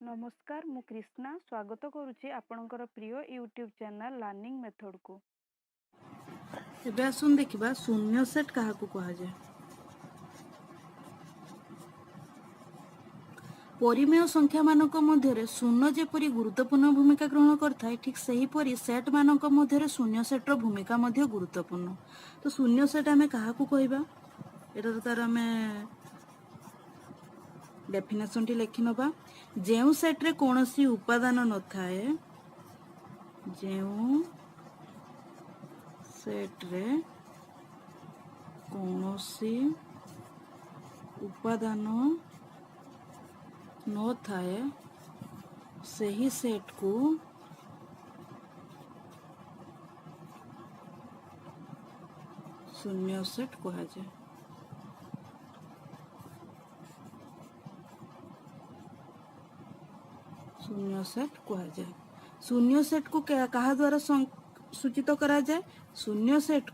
नमस्कार मु कृष्णा स्वागत करुच्ची आपणकर प्रिय यूट्यूब चैनल लर्निंग मेथड को। एबे आसुन देखिबा शून्य सेट काहाकू कहा जाए। परिमेय संख्या मानक मध्यरे शून्य जेपरि गुरुत्वपूर्ण भूमिका ग्रहण करथाय ठीक सही परि सेट मानक मध्यरे शून्य सेट रो भूमिका मध्य गुरुत्वपूर्ण। तो शून्य सेट आमे काहाकू कहिबा एटा तार आमे डेफिनेशन टी लिखि नबा। जेउ सेट रे कोनोसी उपादान न थाए, जेउ सेट रे कोनोसी उपादान न थाए सही सेट को शून्य सेट कहा जाए। शून्य सेट कहा जाए। शून्य सेट को कहा द्वारा सूचित करा जाए। शून्य सेट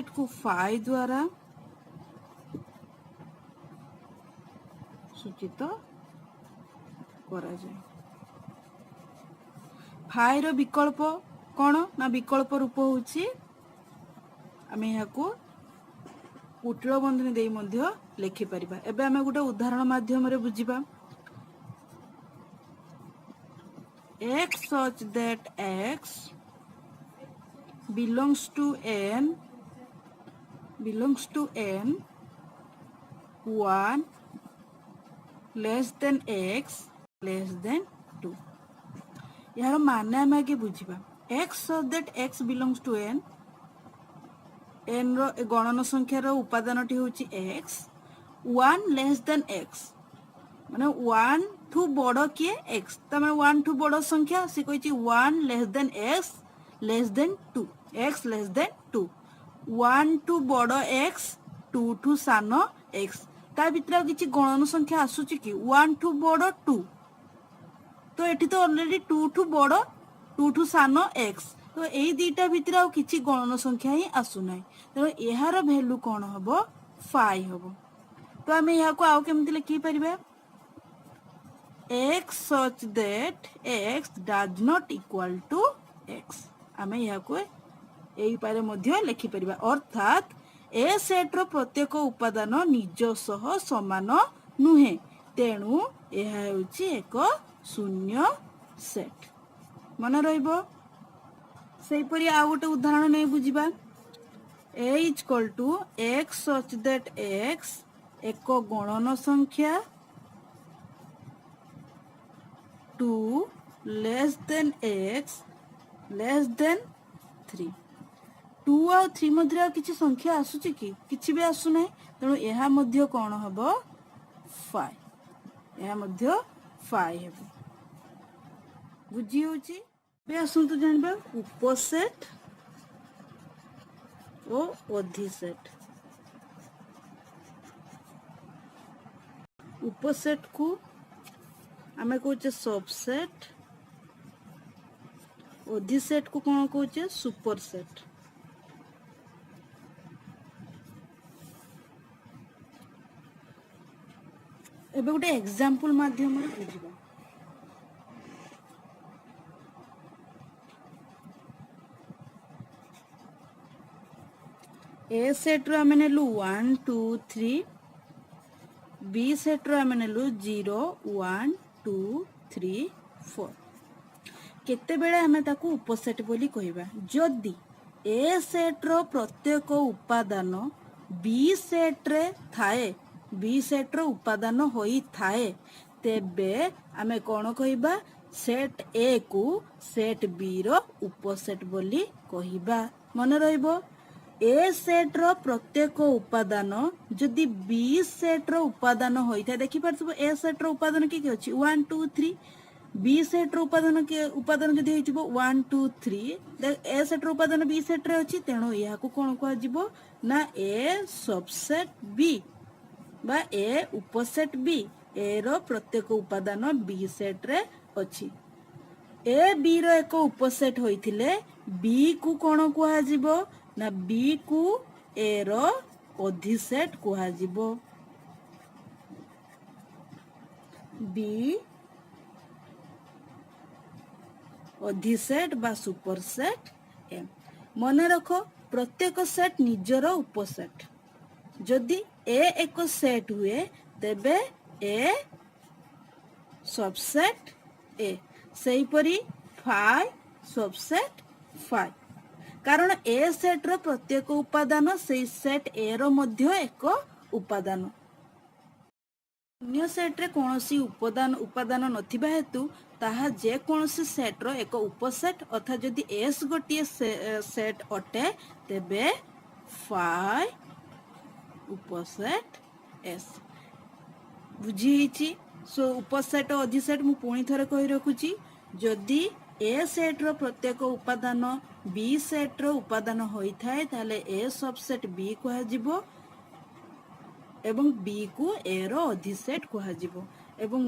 को फाई द्वारा सूचित करा जाए। फाई रो विकल्प कौन ना विकल्प रूप होची आमे यहाँ को कुटिल बंधनी देई मध्य लिखि परिबा। एबे आमे गुटे उदाहरण माध्यम रे बुझिबा। x such that x belongs to n 1 less than x less than 2। यार माने आमे आगे बुझिबा। x such that x belongs to n n रो गणन संख्या रो उपादान टी होची x 1 less than x माने 1 ठू बड़ किए x त माने 1 ठू बड़ संख्या से कहची 1 less than x less than 2 x less than 2 1 ठू बड़ x 2 ठू सानो x ता भितर किछि गणन संख्या आसुची कि 1 ठू बड़ 2 तो एठी तो ऑलरेडी 2 ठू बड़ 2 ठू सानो x तो एई दीटा भितर आ किछि गणन संख्या ही आसु नै तो एहार वैल्यू कोन हबो 5 हबो। तो आमे यहाँ को आउ केमति लिखि परिबा x such that x does not equal to x आमे यहाँ को एई पारे मध्य लिखि परिबा। अर्थात ए सेट रो प्रत्येक उपादान निज सह समान नुहे तेणु एहा होची एक शून्य सेट मन रहइबो। सेही परि आ गोटे उदाहरण नै बुझिबा। a is equal to x such that x एक गणन संख्या 2 less than x less than 3 2 और 3 मध्य किछि संख्या आसुची कि किछि भी आसु नै तेणु एहा मध्य कोन हबो 5 एहा मध्य 5 हेबो बुझी होची। बे आसंतु जानबा उपसेट ओ अधिसेट। उपसेट को आमे कहूचे सबसेट, अधिसेट को कौन कहूचे सुपरसेट। एबे गोटे एग्जांपल माध्यम रे बुझिबा। ए सेट रो आमे नेलु 1 2 3 बी सेट रो आमे नेलु 0 1 2 3 4 केते बेले आमे ताकू उपसेट बोली कहिबा जदी ए सेट रो प्रत्येक उपादान बी सेट रे थाए बी सेट रो उपादान होई थाए तेबे आमे कोन कहिबा सेट ए को सेट बी रो उपसेट बोली कहिबा। मन रहइबो ए सेट रो प्रत्येक उपादान जदि बी सेट रो उपादान होई था देखि परथबो ए सेट रो उपादान की अछि 1 2 3 बी सेट रो उपादान जदि होइछबो 1 2 3 ए सेट रो उपादान बी सेट रे अछि तेनो या को कोन को आजिबो ना ए सबसेट बी बा ए उपसेट बी ए रो प्रत्येक उपादान बी सेट रे अछि। ए बी रो एक उपसेट होइथिले बी को कोन को आजिबो ना बी को ए रो अधिसेट को आजिबो। बी अधिसेट बा सुपरसेट एम। मन रख प्रत्येक सेट निजर उपसेट। जदि ए एक सेट हुए तेबे ए सबसेट ए, सेहीपरि फाइ सबसेट फाइ। कारण ए सेट रो प्रत्येक उपादान से सेट ए रो मध्य एक उपादान। शून्य सेट रे कोनोसी उपादान नथिबा हेतु ताहा जे कोनोसी सेट रो एक उपसेट अर्थात जदि एस गोटे सेट अटे तेबे फाइ उपसेट एस। बुझी सो उपसेट अधिसेट मु पुणी थरे कहि रखुची। जदि ए सेट रो प्रत्येक उपादान बी सेट रो उपादान होई थाए ताले ए सबसेट बी कहा जिवो एवं बी को ए रो अधिसेट कहा जिवो एवं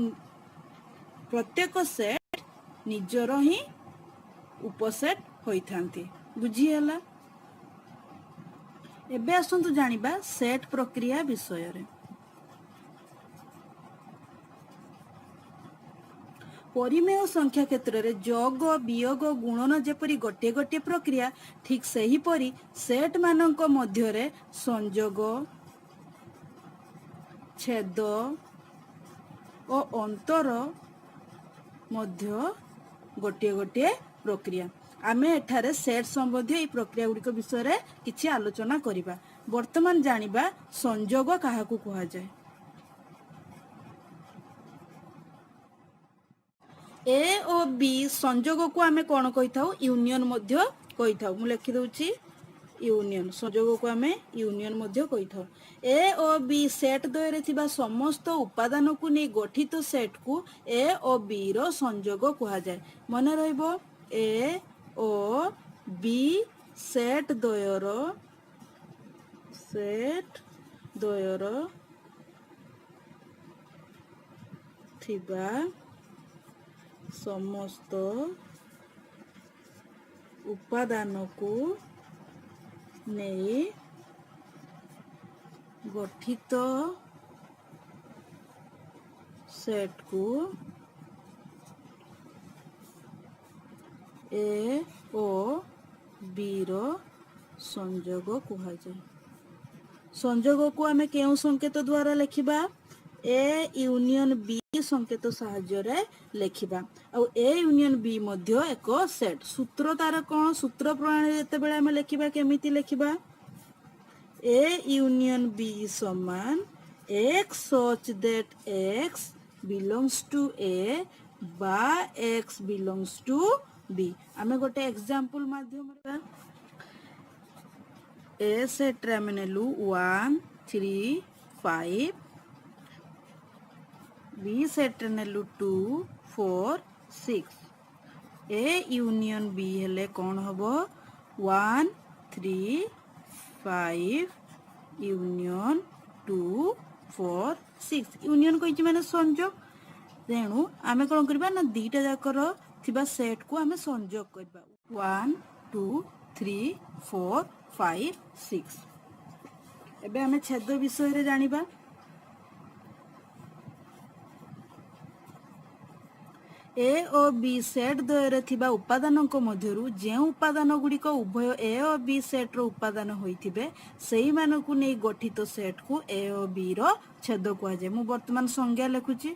प्रत्येक सेट निजरो ही उपसेट होई थांती। बुझी हला। एबे आसंतु जानिबा सेट प्रक्रिया विषय रे। परिमेय संख्या क्षेत्र रे जोग वियोग गुणन जेपरि गोटे गोटे प्रक्रिया ठीक सही परी सेट मानक मध्य रे संयोग छेद और अंतर मध्य गोटे गोटे प्रक्रिया। आमे एठारे सेट संबंधी এই प्रक्रिया गुड़िक विषय रे किछि आलोचना करिबा। वर्तमान जानिबा संयोग काहाकू कहा जाय। ए और बी संयोग को आमे कोन कहि थाउ यूनियन मध्य कहि थाउ। मु लिखि दउची यूनियन। संयोग को आमे यूनियन मध्य कहि थाउ। ए और बी सेट द्वय रे थिबा समस्त उपादान को नै गठित सेट को ए और बी रो संयोग कहा जाय। मन रहइबो ए और बी सेट द्वयर थिबा समस्त उपादान को नहीं गठित सेट को ए और बी रो संयोग कहा जाए। संयोग को आमे केउ संकेत द्वारा लिखिबा ए यूनियन बी संकेत साहाय्य रे लिखिबा। आ ए यूनियन बी मध्य एक सेट। सूत्र तार कोन सूत्र प्रणाली जते बेले आमे लिखिबा केमिति लिखिबा ए यूनियन बी समान x such that x belongs to a बा x belongs to b। आमे गोटे एग्जांपल माध्यम रे ए सेट रे आमे नेलु 1 3 5 बी सेट रे नेलु 2 4 6। ए यूनियन बी हेले कोन हबो 1 3 5 यूनियन 2 4 6। यूनियन कहि माने संयोग। तेणु आमे कोन करबा ना दीटा जाकर थिबा सेट को आमे संयोग करबा 1 2 3 4 5 6। एबे आमे छेद विषय रे जानिबा। ए और बी सेट द्वय थिबा उपादानक मध्यरु जे उपादान गुड़िक उभय ए और बी सेट रो उपादान होइथिबे सेही मानकु नै गठित सेट को ए और बी रो छेद कुआ जाय। मु वर्तमान संज्ञा लिखुची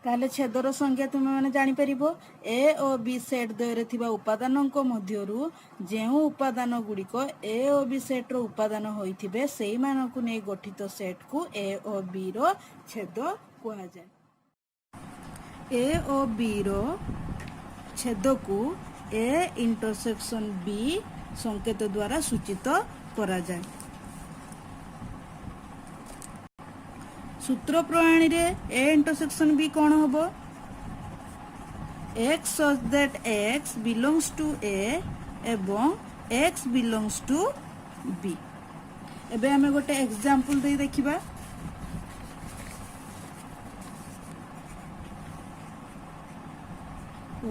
ताले छेदर संज्ञा तुमे माने जानि परिबो। ए और बी सेट द्वय थिबा उपादानक मध्यरु जे उपादान गुड़िक ए और बी सेट रो उपादान होइथिबे सेही मानकु नै गठित सेट को ए और बी रो छेद कुआ जाय। ए और बी रो छेद को ए इंटरसेक्शन बी संकेत द्वारा सूचित करा जाय। सूत्र प्रणाली रे ए इंटरसेक्शन बी कौन होबो x such that x belongs to a एवं x belongs to b। एबे हमें गोटे एग्जांपल दे देखिबा।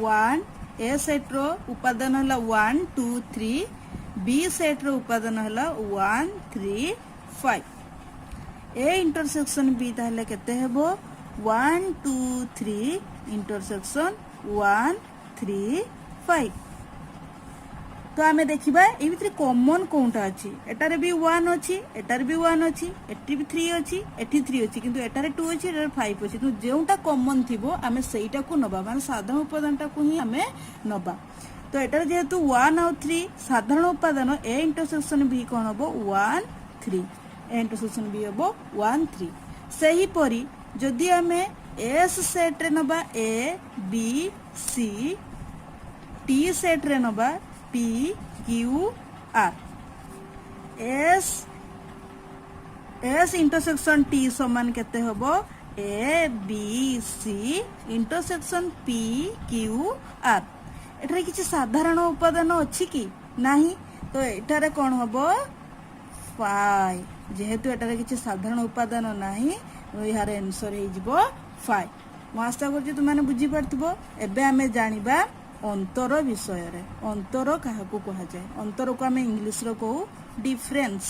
1 ए सेट रो उपादान हला 1 2 3 बी सेट रो उपादान हला 1 3 5। ए इंटरसेक्शन बी ताहले केते हेबो 1 2 3 इंटरसेक्शन 1 3 5 तो आमे देखिबा ए भितर कॉमन कोनटा अछि एटारे भी 1 अछि एटारे भी 1 अछि एटी भी 3 अछि एटी 3 अछि किंतु एटारे 2 अछि एटारे 5 अछि तो जेउटा कॉमन थिबो आमे सेईटा को नबा माने साधारण उपादानटा को ही आमे नबा तो एटारे जेहेतु 1 और 3 साधारण उपादान ए इंटरसेक्शन बी कोन हबो 1 3 ए इंटरसेक्शन बी हबो 1 3 सही परी जदि आमे एस सेट रे नबा A B C T set रे नबा P Q R S intersection T समान केते हबो A B C intersection P Q R एठारे किछि साधारण उपादान अछि कि नाही तो एठारे कोन हबो 5 जेहेतु एटारे किछि साधारण उपादान नाही यार आंसर हे जिवो 5 मो आशा करछि तुम माने बुझी परथिबो एबे हमें जानिबा अंतर विषय रे अंतर काहाकू कहा जाय अंतर को हमें इंग्लिश रो कहू डिफरेंस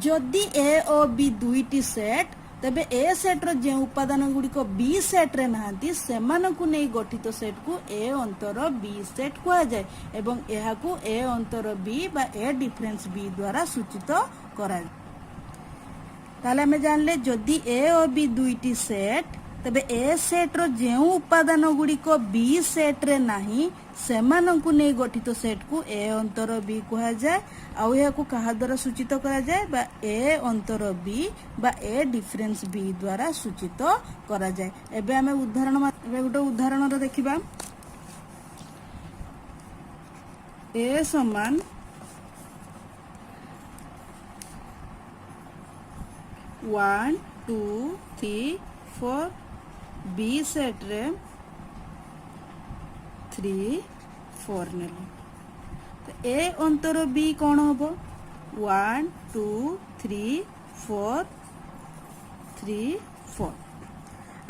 जदि ए और बी दुईटी सेट तबे ए सेट रो जे उपादान गुडी को बी सेट रे नाहंती सेमान को नै गठित सेट को ए अंतर बी सेट कहा जाय एवं एहा को ए अंतर बी बा ए डिफरेंस बी द्वारा सूचित करा ताले हमें जानले जदि ए और बी दुईटी सेट तबे ए सेट रो जे उपादान गुडी को बी सेट रे नाही सेमान को नै गठित सेट को ए अंतर बी कहा जाय आउ या को कहा द्वारा सूचित करा जाय बा ए अंतर बी बा ए डिफरेंस बी द्वारा सूचित करा जाय एबे हमें उदाहरण एबे गोटे उदाहरण रो देखिबा ए समान 1 2 3 4 बी सेट रे 3 4 नेले तो ए अंतर बी कोन हबो 1 2 3 4 3 4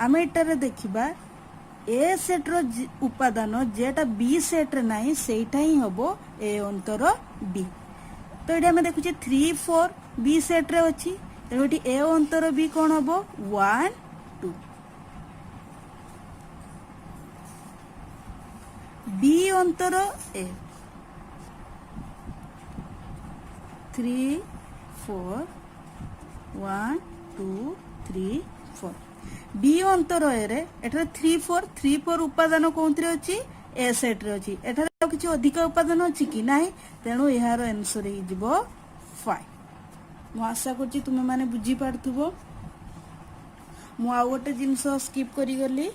आमे एटारे देखिबा ए सेट रो उपादान जेटा बी सेट रे नाही सेटा ही हबो ए अंतर बी तो एटा हमें देखुचे 3 4 बी सेट रे अछि एठी ए अंतर बी कोन हबो 1 2 बी अंतर ए 3 4 1 2 3 4 बी अंतर ए रे एठारे 3 4 उपादान कोंतरे अछि ए सेट रे अछि एठारे किछि अधिक उपादान अछि कि नाही तेनु एहार आंसर हे जिवो 5 मो आशा करछि तुमे माने बुझी पारथुबो मो आ गोटे जिंस स्किप करी गली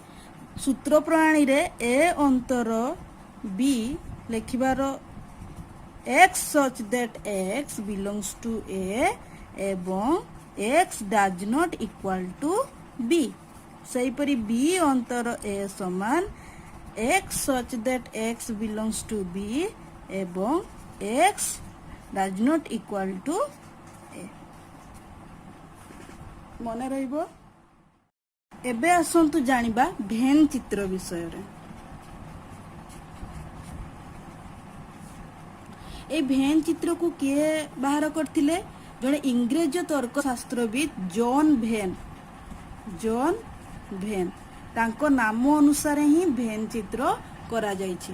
सूत्र प्रणाली रे ए अंतर B लेखिबारो x such that x belongs to a एवं x does not equal to b सही परी b अंतर a समान x such that x belongs to b एवं x does not equal to a मने रहिबो एबे आसंतु जानिबा भेन चित्र विषय रे ए भेन चित्र को किए बाहर करथिले जने इंग्रेज तर्क शास्त्रविद जॉन भेन तांको नाम अनुसार ही भेन चित्र करा जायछि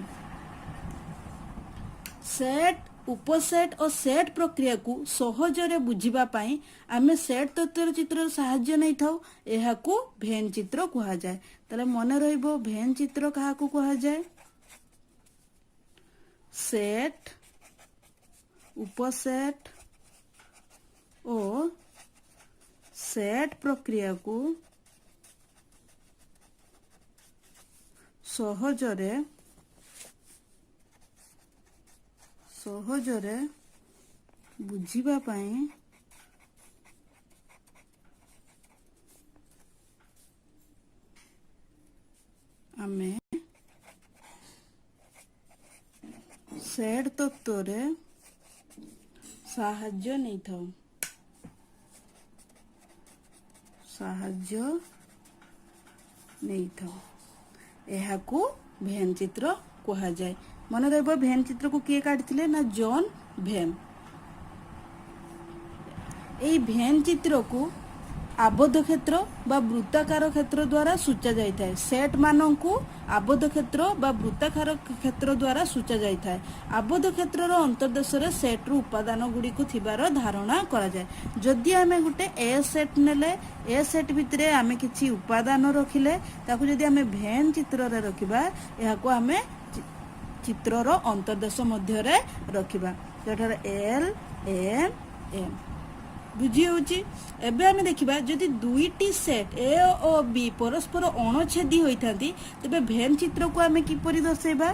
सेट उपसेट और सेट प्रक्रिया को सहजरे बुझिबा पाई आमे सेट तत्वर चित्र सहाय्य नै थाउ एहा को भेन चित्र कहा जाय तले मने रहिबो भेन चित्र कहा को कहा जाय सेट उपसेट और सेट प्रक्रिया को सहजरे बुझिबा पाई आमे सेट तत्वरे साहाय्य नहीं था एहा को भेन चित्र कहा जाए मन रहिबो भेन चित्र को किए काटिथिले ना जॉन भेन ए भेन चित्र को आबद्ध क्षेत्र बा वृत्ताकार क्षेत्र द्वारा सूचा जाइथाय सेट मानंकु आबद्ध क्षेत्र बा वृत्ताकार क्षेत्र द्वारा सूचा जाइथाय आबद्ध क्षेत्र रो अंतर्देश रे सेट रो उपादान गुडी को थिबार धारणा करा जाय जदि आमे गुटे ए सेट नेले ए सेट भितरे आमे किछि उपादान रखिले ताकू जदि आमे भेन चित्र रे रखिबा एहा को आमे चित्र रो अंतर्देश मध्य रे रखिबा जोठार एल एम एम बुझी होची एबे हमें देखिबा जदि दुईटी सेट ए और बी परस्पर अणछेदी होइथांती तबे भेन चित्र को हमें किपरि दर्शाइबा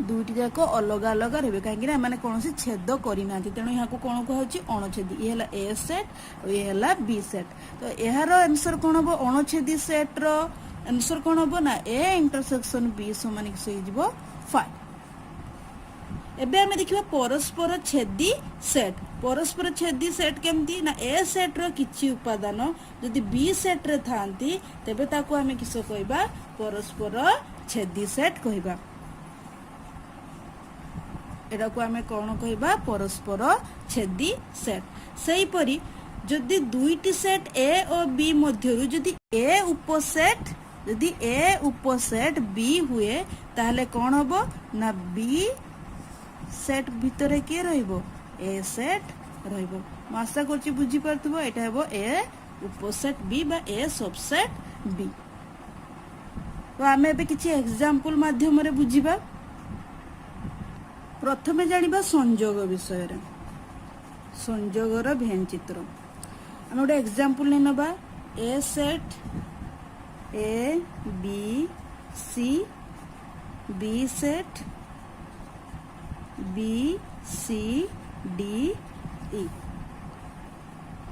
दुईटी जाक अलग अलग रहबे काहे कि माने कोनोसी छेद करि नांती तेनु यहाँ को कोन को होची अणछेदी ये हला ए सेट और ये हला बी सेट तो एहारो आंसर कोन हबो अणछेदी सेट रो आंसर कोन हबो ना ए इंटरसेक्शन बी समान कि सही जिवो 5 एबे हमें देखिबा परस्पर छेदी सेट केमती ना ए सेट रो किछि उपादान जदि बी सेट रे थांती तबे ताको हमें किस कहबा परस्पर छेदी सेट कहबा एडा को हमें कोन कहबा परस्पर छेदी सेट सही परी जदि दुईटी सेट ए और बी मध्यरु जदि ए उपसेट बी हुए ताहले कोन हबो ना बी सेट भितरे के रहइबो ए सेट रहइबो म आशा करछि बुझी परथबो एटा हेबो ए उपसेट बी बा ए सबसेट बी तो आमे बे किछि एग्जांपल माध्यम रे बुझिबा प्रथमे जानिबा संयोग विषय रे संयोग रो भेन चित्र हम ओडे एग्जांपल नै नबा A set A B C B set B C D E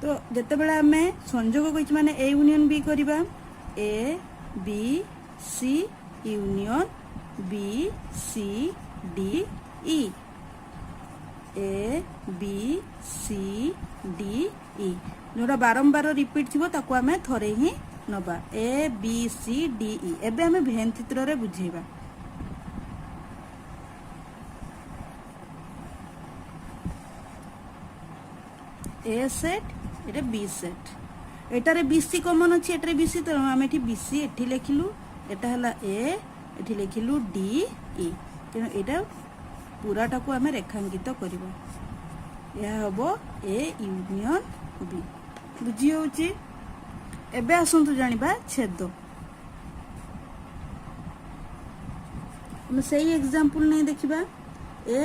तो जते बेला हमें संयोग कहि माने ए यूनियन बी करबा A B C union B C D E A B C D E जोरा बारंबार रिपीट थिबो ताको हमें थरे ही नबा ए बी सी डी ई एबे हमें भेन चित्र रे बुझेबा ए सेट एटा बी सेट एटारे बीसी कॉमन अछि एटारे बीसी तो हम एठी बीसी एठी लेखिलु एटा हला ए एठी लेखिलु डी ई तेनो एटा पूराटा को हमें रेखांकित करबा यह हबो ए यूनियन बी बुझी होची एबे आसंतु जानिबा छेद हम सही एग्जांपल नै देखिबा ए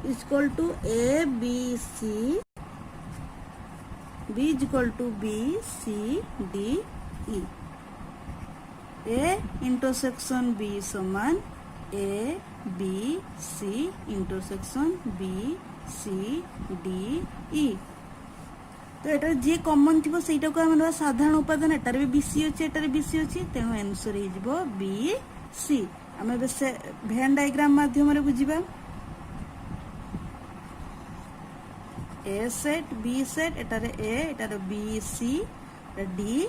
is equal to A B C B is equal to B C D E A intersection B समान A B C intersection B C D E तो एटा जे कॉमन थिबो सेटा को हम साधारण उपादान एटार भी BC अछि एटार BC अछि तेनो आंसर हे जिवो BC हमें बे भेन डायग्राम माध्यम रे बुझिबा ए सेट बी सेट एटारे ए एटारे बी सी डी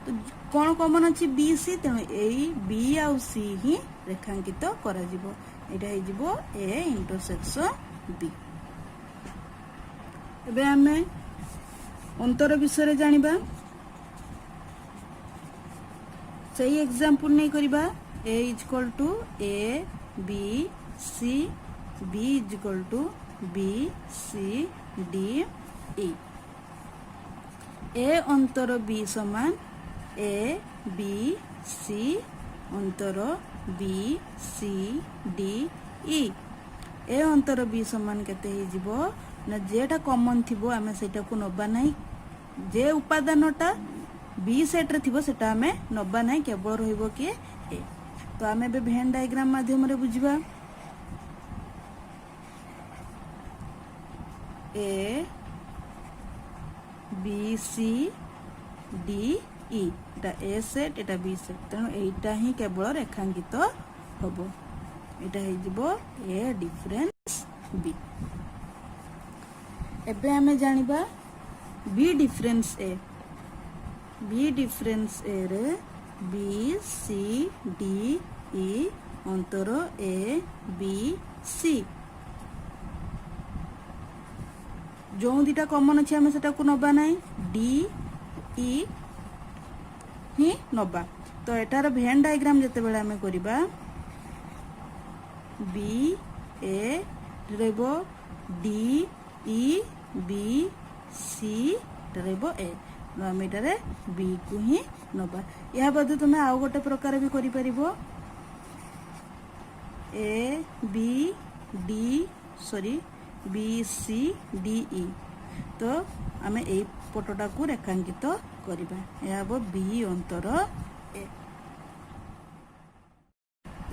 तो कौन कॉमन अछि बी सी तेणु ए बी आउ सी ही रेखांकित करा जिवो एटा हे जिवो ए इंटरसेक्शन बी एबे हमें अंतर विषय रे जानिबा सही एग्जांपल नै करबा A is equal to A B C B is equal to B C D E A अंतर बी समान ए बी सी अंतर B C D E A अंतर बी समान केते हे जिवो ना जेटा कॉमन थिबो हमें सेटा को नबा नाही जे उपादानटा बी सेट रे थिबो सेटा हमें नबा नाही केवल रहइबो के ए तो हमें बे भेन डायग्राम माध्यम रे बुझिबा ए बी सी डी ई एटा ए सेट एटा बी सेट तेणु एटा ही केवल रेखांकित हबो एटा हे जिवो ए डिफरेंस बी एबे हमें जानिबा बी डिफरेंस ए रे बी सी डी ई अंतर ए बी सी जो दुटा कमन अच्छे आम से नवा ना डी इ ही नवा तो एटार भेन डायग्राम जिते बेले आम करबा बी ए रहबो डी इ बी सी रहबो ए आम एटारे बी को ही नवा या बदे तुम आउ गोटे प्रकार भी करि परिबो A B D sorry B C D E तो आम ए पटटा को रेखांकित करबा या हबो बी अंतर ए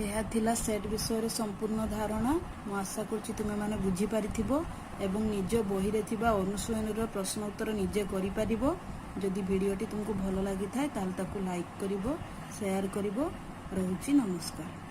यह थिला सेट विषय संपूर्ण धारणा मु आशा करुच्ची तुमे माने बुझी पारिथिबो एवं निज बही रे थिबा अनुसरण प्रश्न उत्तर निजे करि पारिबो जदि वीडियोटी तुमको भल लागि थाए ताल ताकू लाइक करिवो शेयर करिवो रहुची नमस्कार।